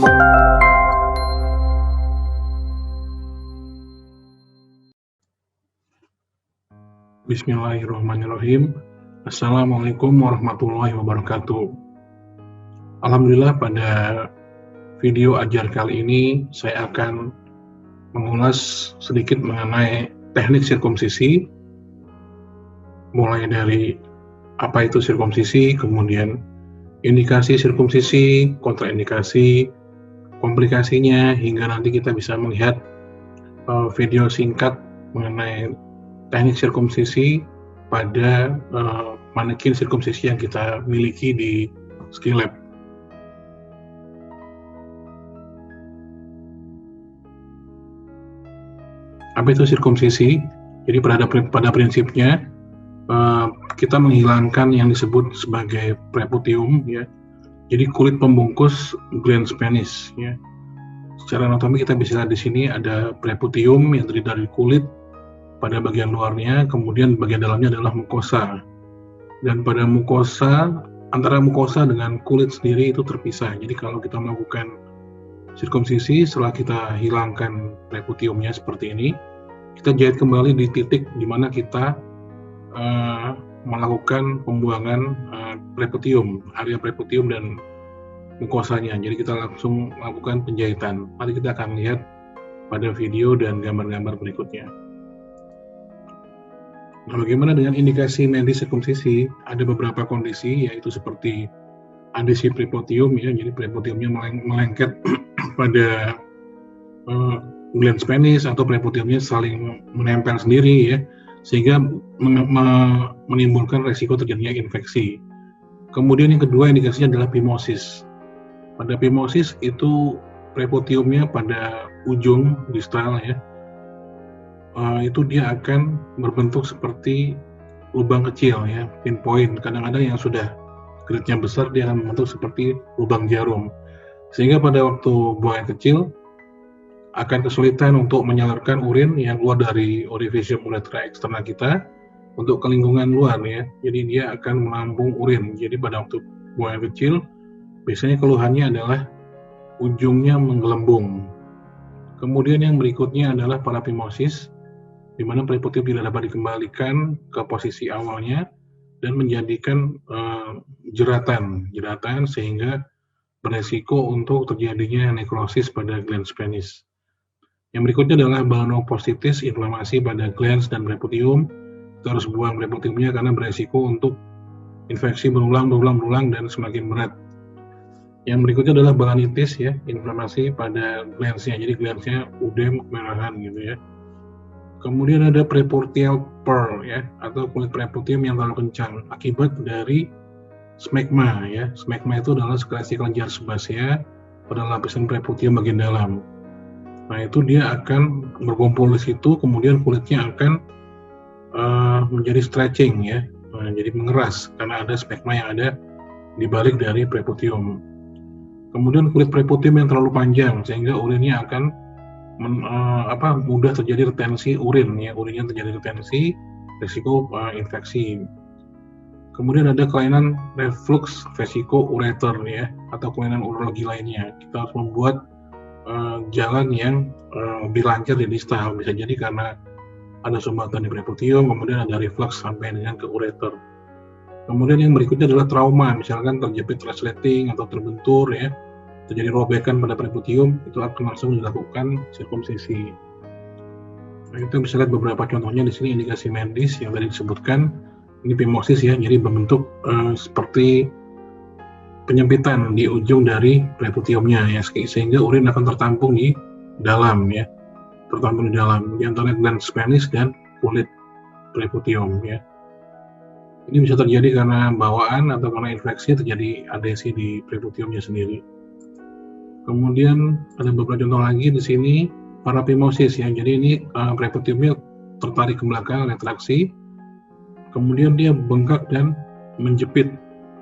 Bismillahirrahmanirrahim. Assalamualaikum warahmatullahi wabarakatuh. Alhamdulillah, pada video ajar kali ini saya akan mengulas sedikit mengenai teknik sirkumsisi, mulai dari apa itu sirkumsisi, kemudian indikasi sirkumsisi, kontraindikasi, komplikasinya, hingga nanti kita bisa melihat video singkat mengenai teknik sirkumsisi pada manekin sirkumsisi yang kita miliki di Skillab. Apa itu sirkumsisi? Jadi pada prinsipnya kita menghilangkan yang disebut sebagai preputium, ya. Jadi kulit pembungkus glans penis, ya. Secara anatomi kita bisa lihat di sini ada preputium yang terdiri dari kulit pada bagian luarnya, kemudian bagian dalamnya adalah mukosa. Dan pada mukosa, antara mukosa dengan kulit sendiri itu terpisah. Jadi kalau kita melakukan sirkumsisi, setelah kita hilangkan preputiumnya seperti ini, kita jahit kembali di titik di mana kita melakukan pembuangan preputium, area preputium dan mukosanya. Jadi kita langsung melakukan penjahitan. Nanti kita akan lihat pada video dan gambar-gambar berikutnya. Nah, bagaimana dengan indikasi medis sirkumsisi? Ada beberapa kondisi, yaitu seperti adesi preputium, ya, jadi preputiumnya melengket pada glans penis, atau preputiumnya saling menempel sendiri, ya, sehingga menimbulkan resiko terjadinya infeksi. Kemudian yang kedua indikasinya adalah phimosis. Pada phimosis itu preputiumnya pada ujung distal, ya, itu dia akan berbentuk seperti lubang kecil, ya, pinpoint. Kadang-kadang yang sudah gridnya besar dia akan membentuk seperti lubang jarum, sehingga pada waktu buang air kecil akan kesulitan untuk menyalurkan urin yang keluar dari orifisium uretra eksternal kita untuk ke lingkungan luar, ya. Jadi dia akan menampung urin. Jadi pada waktu buang air kecil biasanya keluhannya adalah ujungnya menggelembung. Kemudian yang berikutnya adalah paraphimosis, di mana preputium tidak dapat dikembalikan ke posisi awalnya dan menjadikan jeratan sehingga beresiko untuk terjadinya nekrosis pada glans penis. Yang berikutnya adalah balanoposthitis, inflamasi pada glans dan preputium. Kita harus buang preputiumnya karena beresiko untuk infeksi berulang dan semakin berat. Yang berikutnya adalah balanitis, ya, inflamasi pada glansnya, jadi glansnya udem, kemerahan gitu, ya. Kemudian ada preputial pearl, ya, atau kulit preputium yang terlalu kencang akibat dari smegma, ya. Smegma itu adalah sekresi kelenjar sebasea pada lapisan preputium bagian dalam. Nah, itu dia akan berkumpul di situ, kemudian kulitnya akan menjadi stretching, ya, jadi mengeras karena ada smegma yang ada di balik dari preputium. Kemudian kulit preputium yang terlalu panjang sehingga urinnya akan mudah terjadi retensi urin, ya, urinnya terjadi retensi, risiko infeksi. Kemudian ada kelainan reflux vesiko ureter, ya, atau kelainan urologi lainnya. Kita harus membuat jalan yang lebih lancar di distal, bisa jadi karena ada sumbatan di preputium, kemudian ada reflux sampai dengan ke ureter. Kemudian yang berikutnya adalah trauma, misalkan terjepit resleting atau terbentur, ya, terjadi robekan pada preputium, itu akan langsung dilakukan sirkumsisi. Nah, kita bisa lihat beberapa contohnya di sini indikasi medis yang tadi disebutkan. Ini phimosis, ya, jadi berbentuk seperti penyempitan di ujung dari preputiumnya, ya, sehingga urin akan tertampung di dalam, ya, di antara glans penis dan kulit preputium, ya. Ini bisa terjadi karena bawaan atau karena infeksi, terjadi adesi di preputiumnya sendiri. Kemudian ada beberapa contoh lagi di sini, paraphimosis, ya. Jadi ini preputiumnya tertarik ke belakang, retraksi, kemudian dia bengkak dan menjepit,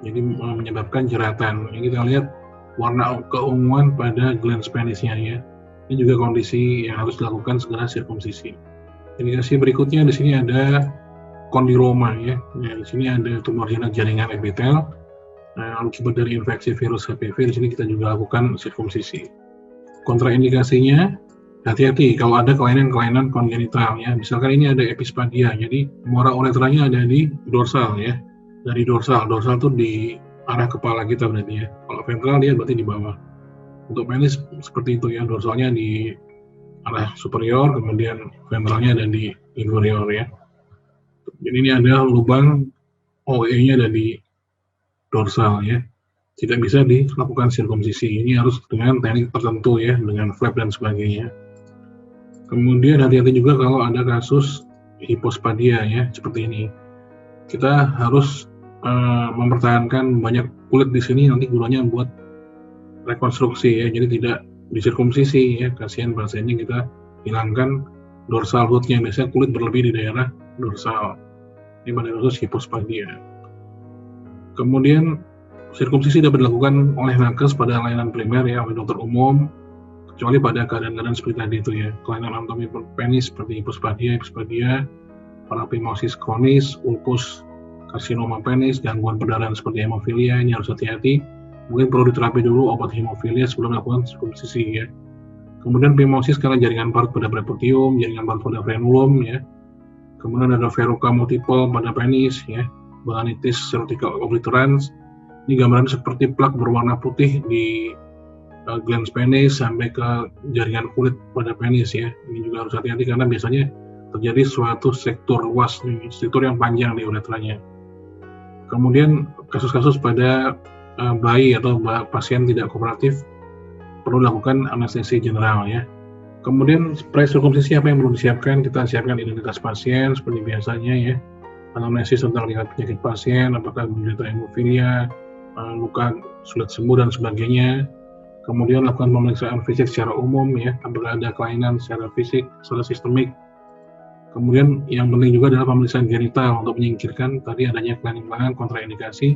jadi menyebabkan jeratan. Ini kita lihat warna keunguan pada glans penisnya, ya. Ini juga kondisi yang harus dilakukan segera sirkumsisi. Indikasi berikutnya di sini ada kondiloma, ya. Di sini ada tumor jinak jaringan epitel. akibat dari infeksi virus HPV. Di sini kita juga lakukan sirkumsisi. Kontraindikasinya, hati-hati kalau ada kelainan-kelainan kongenital ya. Misalkan ini ada epispadia, jadi muara uretranya ada di dorsal ya. Dari dorsal itu di arah kepala kita berarti ya. Kalau ventral dia berarti di bawah. Untuk penis seperti itu ya, dorsalnya di arah superior, kemudian ventralnya ada di inferior ya. Jadi ini ada lubang OE-nya ada di dorsal ya. Tidak bisa dilakukan sirkumsisi. Ini harus dengan teknik tertentu ya, dengan flap dan sebagainya. Kemudian hati-hati juga kalau ada kasus hipospadia ya, seperti ini. Kita harus mempertahankan banyak kulit di sini, nanti gunanya buat rekonstruksi ya, jadi tidak disirkumsisi ya, kasihan pasiennya, kita hilangkan dorsal rootnya. Biasanya kulit berlebih di daerah dorsal. Ini pada kasus hipospadia. Kemudian sirkumsisi dapat dilakukan oleh nakes pada layanan primer ya, oleh dokter umum, kecuali pada keadaan-keadaan seperti tadi itu ya, kelainan anatomi penis seperti hipospadia, parapimosis kronis, ulkus, karsinoma penis, gangguan perdarahan seperti hemofilia. Ini harus hati-hati. Mungkin perlu diterapi dulu obat hemofilia sebelum melakukan sirkumsisi ya. Kemudian phimosis karena jaringan parut pada prepucium, jaringan parut pada frenulum ya. Kemudian ada verruca multiple pada penis ya, balanitis serotica obliterans. Ini gambaran seperti plak berwarna putih di glans penis sampai ke jaringan kulit pada penis ya. Ini juga harus hati-hati karena biasanya terjadi suatu sektor luas, sektor yang panjang di uretranya. Kemudian kasus-kasus pada bayi atau pasien tidak kooperatif perlu dilakukan anestesi general ya. Kemudian pre-sirkumsisi apa yang perlu disiapkan? Kita siapkan identitas pasien seperti biasanya ya. Anamnesis tentang riwayat penyakit pasien, apakah menderita hemofilia, luka sulit sembuh dan sebagainya. Kemudian lakukan pemeriksaan fisik secara umum ya, apabila ada kelainan secara fisik, secara sistemik. Kemudian yang penting juga adalah pemeriksaan genital untuk menyingkirkan tadi adanya kelainan kontraindikasi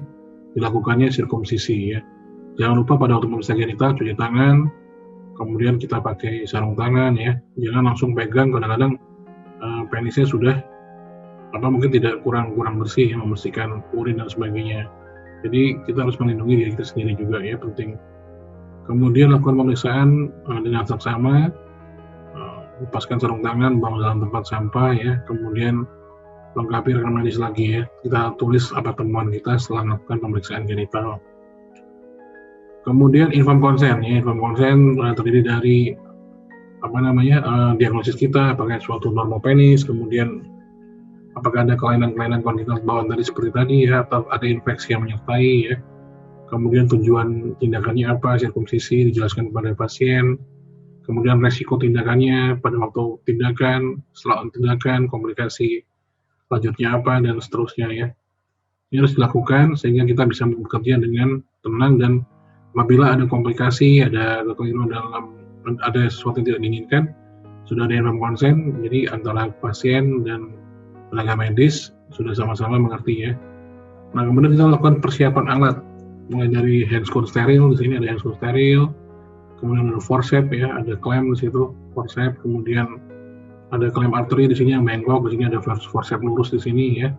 dilakukannya sirkumsisi ya. Jangan lupa pada waktu pemeriksaan genital cuci tangan, kemudian kita pakai sarung tangan ya. Jangan langsung pegang, kadang-kadang penisnya sudah mungkin tidak kurang bersih ya, membersihkan urin dan sebagainya. Jadi kita harus melindungi diri kita sendiri juga ya, penting. Kemudian lakukan pemeriksaan dengan seksama, lepaskan sarung tangan, buang dalam tempat sampah ya. Kemudian lengkapi rekam medis lagi ya. Kita tulis apa temuan kita setelah melakukan pemeriksaan genital. Kemudian inform consent ya. Inform consent terdiri dari diagnosis kita, apakah suatu normopenis, kemudian apakah ada kelainan-kelainan kongenital bawaan tadi seperti tadi ya, atau ada infeksi yang menyertai ya. Kemudian tujuan tindakannya apa, sirkumsisi dijelaskan kepada pasien. Kemudian resiko tindakannya pada waktu tindakan, setelah tindakan, komunikasi lanjutnya apa, dan seterusnya ya. Ini harus dilakukan sehingga kita bisa bekerja dengan tenang, dan apabila ada komplikasi, ada kekeliruan dalam, ada sesuatu yang tidak diinginkan, sudah ada informed consent, jadi antara pasien dan tenaga medis sudah sama-sama mengerti ya. Nah, kemudian kita lakukan persiapan alat, mulai dari handscoon steril. Di sini ada handscoon steril, kemudian ada forceps ya, ada klem di situ, forceps, kemudian ada klem arteri di sini yang bengkok, di sini ada forceps lurus di sini ya.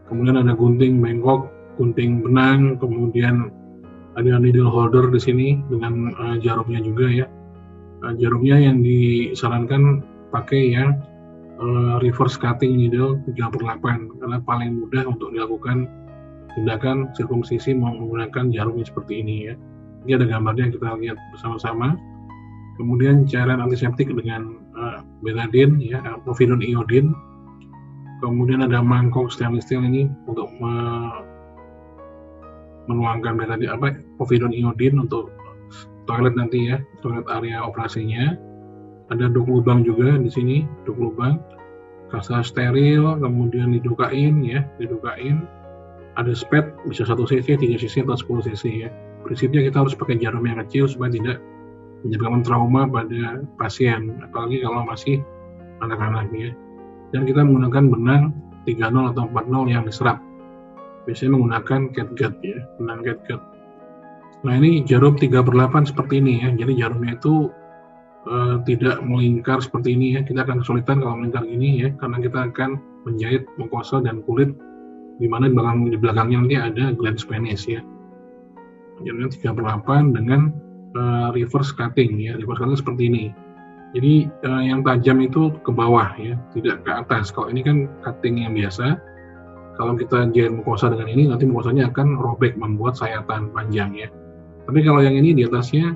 Kemudian ada gunting bengkok, gunting benang, kemudian ada needle holder di sini dengan jarumnya juga ya. Jarumnya yang disarankan pakai yang reverse cutting needle 3/8 karena paling mudah untuk dilakukan tindakan sirkumsisi menggunakan jarumnya seperti ini ya. Ini ada gambarnya yang kita lihat bersama-sama. Kemudian cairan antiseptik dengan betadine ya, povidone iodine. Kemudian ada mangkok stainless steel ini untuk menuangkan betadine povidone iodine untuk toilet nanti ya, toilet area operasinya. Ada duk lubang juga di sini, duk lubang, kasa steril, kemudian didukain ya, ada spet bisa 1 cc, 3 cc atau 10 cc ya. Prinsipnya kita harus pakai jarum yang kecil supaya tidak menyebabkan trauma pada pasien, apalagi kalau masih anak-anak ya. Dan kita menggunakan benang 30 atau 40 yang diserap. Biasanya menggunakan catgut ya, benang catgut. Nah, ini jarum 3/8 seperti ini ya. Jadi jarumnya itu tidak melingkar seperti ini ya. Kita akan kesulitan kalau melingkar gini ya, karena kita akan menjahit mukosa dan kulit, di mana di belakangnya nanti ada glans penis ya. Jaringan 3/8 dengan reverse cutting ya. Reverse cutting seperti ini. Jadi yang tajam itu ke bawah ya, tidak ke atas. Kalau ini kan cutting yang biasa. Kalau kita jahit mukosa dengan ini, nanti mukosanya akan robek, membuat sayatan panjang ya. Tapi kalau yang ini di atasnya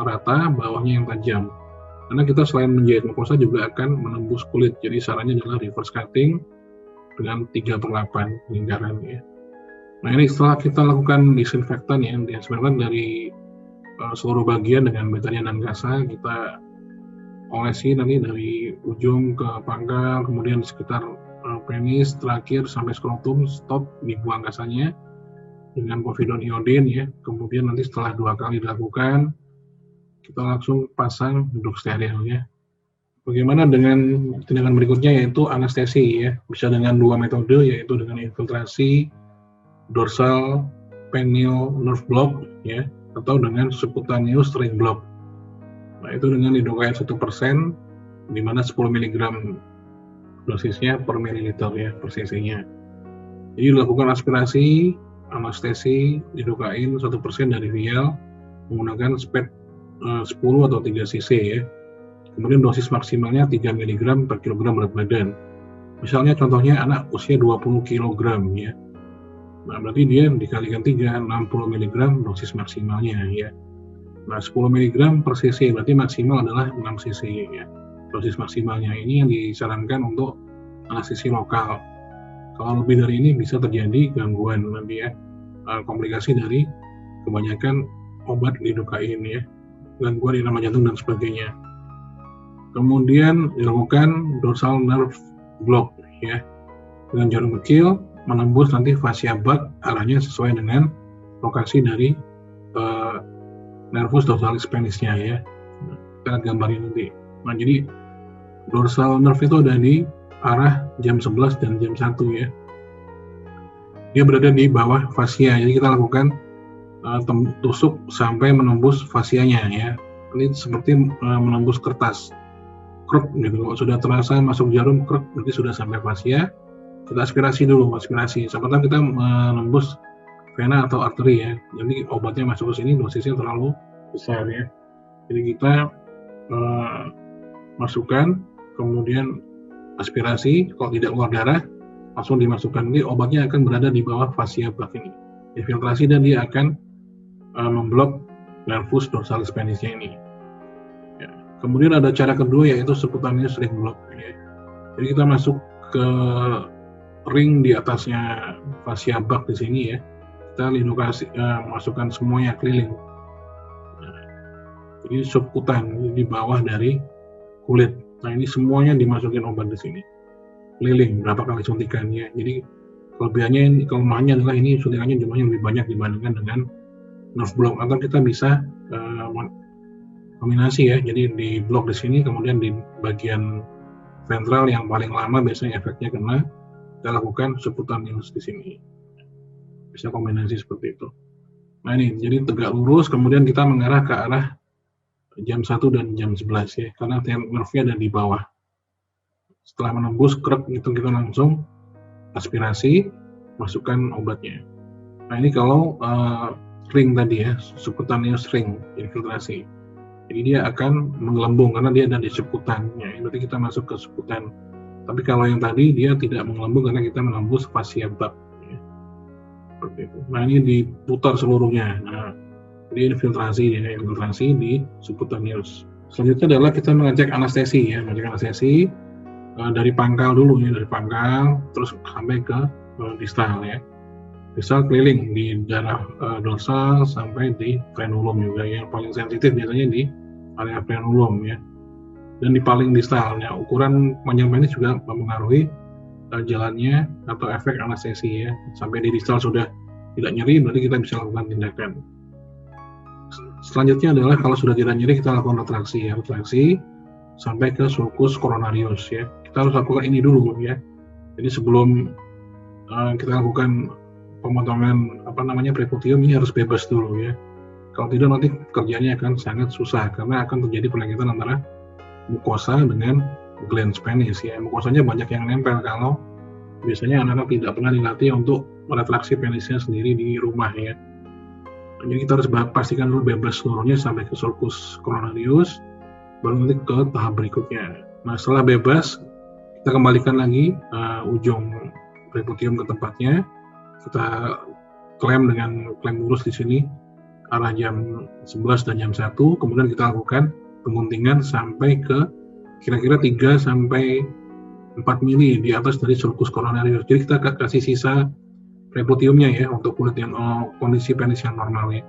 rata, bawahnya yang tajam. Karena kita selain menjahit mukosa juga akan menembus kulit. Jadi sarannya adalah reverse cutting dengan 3/8 lingkaran ya. Nah ini setelah kita lakukan disinfektan ya, disinfektan dari seluruh bagian dengan betadine dan kasa, kita olesi nanti dari ujung ke pangkal, kemudian di sekitar penis, terakhir sampai skrotum, stop, dibuang kasanya dengan povidone iodine ya. Kemudian nanti setelah 2 kali dilakukan, kita langsung pasang duduk steril ya. Bagaimana dengan tindakan berikutnya, yaitu anestesi ya. Bisa dengan 2 metode, yaitu dengan infiltrasi dorsal peneal nerve block ya, atau dengan subcutaneous ring block. Nah itu dengan lidocaine 1%, di mana 10 mg dosisnya per mililiter ya, per cc-nya. Jadi dilakukan aspirasi, anestesi, lidocaine 1% dari vial menggunakan spet 10 atau 3 cc ya. Kemudian dosis maksimalnya 3 mg per kilogram berat badan. Misalnya contohnya anak usia 20 kg ya. Nah berarti dia dikalikan 3, 60 mg dosis maksimalnya ya. Nah 10 mg per cc berarti maksimal adalah 6 cc ya. Dosis maksimalnya ini yang disarankan untuk anestesi lokal. Kalau lebih dari ini bisa terjadi gangguan nanti ya, komplikasi dari kebanyakan obat lidocaine ya, gangguan irama jantung dan sebagainya. Kemudian dilakukan dorsal nerve block ya, dengan jarum kecil menembus nanti fascia bud, arahnya sesuai dengan lokasi dari nervus dorsalis penisnya ya. Kita gambarin nanti. Nah jadi dorsal nerve itu ada di arah jam 11 dan jam 1 ya. Dia berada di bawah fascia, jadi kita lakukan tusuk sampai menembus fascianya ya. Ini seperti menembus kertas, kruk gitu. Kalau sudah terasa masuk jarum kruk, berarti sudah sampai fascia. Kita aspirasi dulu, aspirasi. Sampai kita menembus vena atau arteri ya. Jadi obatnya masuk ke sini, dosisnya terlalu besar ya. Jadi kita masukkan, kemudian aspirasi, kalau tidak keluar darah langsung dimasukkan. Ini obatnya akan berada di bawah fascia bud ini, infiltrasi, dan dia akan memblok nervus dorsalis penisnya ini ya. Kemudian ada cara kedua, yaitu subcutaneous ring block ya. Jadi kita masuk ke ring di atasnya fascia bud di sini ya, kita lidokasi, masukkan semuanya keliling. Nah, jadi subkutan di bawah dari kulit. Nah ini semuanya dimasukin obat di sini, keliling berapa kali suntikannya. Jadi kelebihannya, kelemahannya adalah ini suntikannya jumlahnya lebih banyak dibandingkan dengan nerve block. Atau kita bisa kombinasi ya, jadi di blok di sini, kemudian di bagian ventral yang paling lama biasanya efeknya kena, kita lakukan subcutaneous di sini. Bisa kombinasi seperti itu. Nah ini jadi tegak lurus, kemudian kita mengarah ke arah jam 1 dan jam 11 ya, karena nerve-nya ada di bawah. Setelah menembus krek itu, kita langsung aspirasi, masukkan obatnya. Nah ini kalau ring tadi ya, subcutaneous ring infiltrasi. Jadi dia akan menggelembung karena dia ada di subkutannya. Berarti kita masuk ke subkutan. Tapi kalau yang tadi dia tidak menggelembung karena kita menembus fascia bud. Ya. Seperti itu. Nah ini diputar seluruhnya. Nah, jadi infiltrasi di subcutaneous. Selanjutnya adalah kita mengecek anestesi ya, mengecek anestesi dari pangkal dulu ya, dari pangkal terus sampai ke distal ya. Distal keliling di daerah dorsal sampai di frenulum juga ya. Yang paling sensitif biasanya di area frenulum ya. Dan di paling distalnya, ukuran panjang penis juga mempengaruhi jalannya atau efek anestesi ya. Sampai di distal sudah tidak nyeri, berarti kita bisa lakukan tindakan. Selanjutnya adalah kalau sudah tidak nyeri, kita lakukan retraksi ya, retraksi sampai ke sulcus coronarius ya. Kita harus lakukan ini dulu ya. Jadi sebelum kita lakukan pemotongan prepotium, ini harus bebas dulu ya. Kalau tidak nanti kerjanya akan sangat susah karena akan terjadi penyakitan antara mukosa dengan glans penis ya. Mukosanya banyak yang nempel kalau biasanya anak-anak tidak pernah dilatih untuk meretraksi penisnya sendiri di rumah ya. Jadi kita harus pastikan dulu bebas seluruhnya sampai ke sulcus coronarius, baru nanti ke tahap berikutnya. Nah, setelah bebas, kita kembalikan lagi ujung preputium ke tempatnya. Kita klem dengan klem lurus di sini arah jam 11 dan jam 1, kemudian kita lakukan pengguntingan sampai ke kira-kira 3 sampai 4 mili di atas dari sulcus coronarius. Jadi kita kasih sisa preputiumnya ya untuk kulit yang kondisi penis yang normal ya.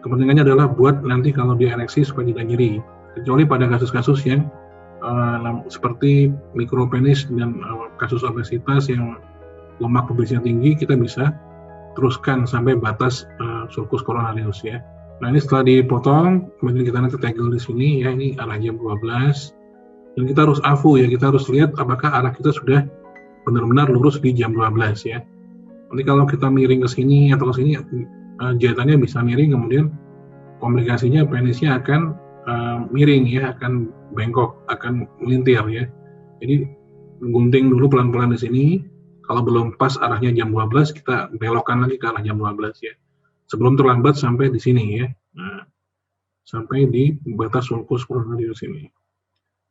Kepentingannya adalah buat nanti kalau dia ereksi supaya tidak nyeri. Kecuali pada kasus-kasus yang seperti mikropenis dan kasus obesitas yang lemak pubisnya tinggi, kita bisa teruskan sampai batas sulcus coronarius ya. Nah, ini setelah dipotong, kemudian kita nanti tegel di sini ya, ini arah jam 12. Dan kita harus afu ya, kita harus lihat apakah arah kita sudah benar-benar lurus di jam 12 ya. Nanti kalau kita miring ke sini atau ke sini, jahitannya bisa miring, kemudian komplikasinya penisnya akan miring ya, akan bengkok, akan melintir ya. Jadi gunting dulu pelan-pelan di sini. Kalau belum pas arahnya jam 12, kita belokkan lagi ke arah jam 12 ya. Sebelum terlambat sampai di sini ya. Nah, sampai di batas sulcus coronarius ini.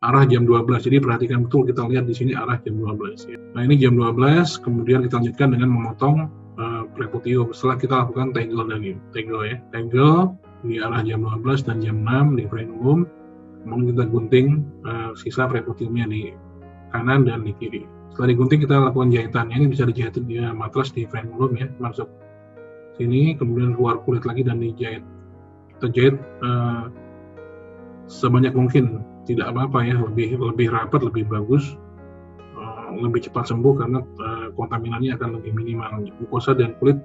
Arah jam 12. Jadi perhatikan betul, kita lihat di sini arah jam 12 ya. Nah, ini jam 12, kemudian kita lanjutkan dengan memotong preputium. Setelah kita lakukan tegel lagi. Tegel ya. Tegel di arah jam 12 dan jam 6 di frenulum. Kemudian kita gunting sisa preputiumnya di kanan dan di kiri. Setelah digunting kita lakukan jahitannya. Ini bisa dijahit di matras di frenulum ya, masuk sini, kemudian keluar kulit lagi dan dijahit. Kita jahit sebanyak mungkin, tidak apa-apa ya, lebih rapat, lebih bagus, lebih cepat sembuh karena kontaminannya akan lebih minimal. Mukosa dan kulit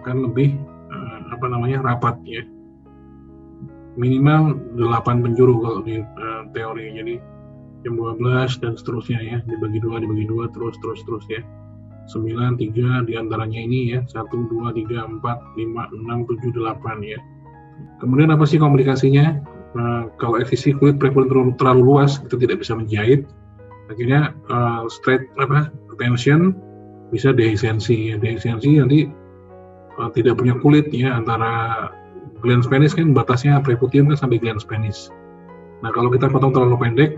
akan lebih rapat ya. Minimal 8 penjuru kalau di teori. Jadi jam 12 dan seterusnya ya, dibagi dua terus ya. 9, 3 diantaranya ini ya, 1, 2, 3, 4, 5, 6, 7, 8 ya. Kemudian apa sih komplikasinya? Kalau eksisi kulit preputum terlalu luas, kita tidak bisa menjahit. Akhirnya straight tension bisa dehiscensi ya. Dehiscensi nanti tidak punya kulit ya, antara glans penis kan batasnya preputium kan sampai glans penis. Nah, kalau kita potong terlalu pendek,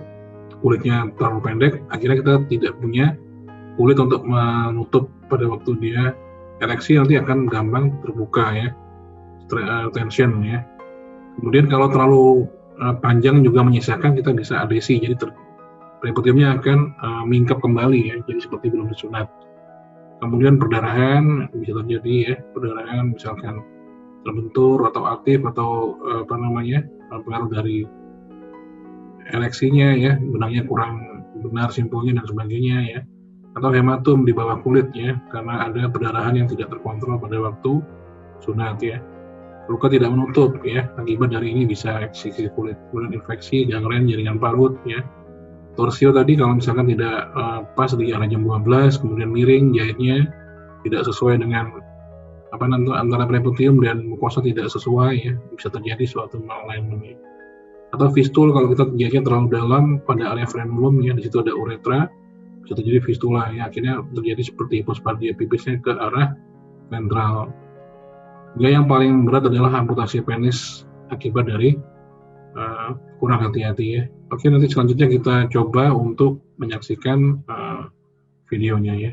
kulitnya terlalu pendek, akhirnya kita tidak punya kulit untuk menutup pada waktu dia ereksi, nanti akan gampang terbuka ya, tension ya. Kemudian kalau terlalu panjang juga menyisakan, kita bisa adesi, jadi preputiumnya akan mingkap kembali ya, jadi seperti belum disunat. Kemudian perdarahan bisa terjadi ya, perdarahan misalkan terbentur atau aktif atau pengaruh dari ereksinya ya, benangnya kurang benar simpulnya dan sebagainya ya, atau hematum di bawah kulit ya, karena ada perdarahan yang tidak terkontrol pada waktu sunat ya. Luka tidak menutup ya, akibat dari ini bisa eksisi kulit, kemudian infeksi, gangren jaringan parut ya. Torsio tadi kalau misalkan tidak pas di arah jam 12, kemudian miring jahitnya tidak sesuai dengan antara preputium dan mukosa tidak sesuai ya, bisa terjadi suatu malalignment ya. Atau fistul kalau kita jahitnya terlalu dalam pada area frenulum ya, di situ ada uretra, bisa terjadi fistula ya, akhirnya terjadi seperti hipospadia pipisnya ke arah ventral. Yang paling berat adalah amputasi penis akibat dari kurang hati-hati ya. Oke, nanti selanjutnya kita coba untuk menyaksikan videonya ya.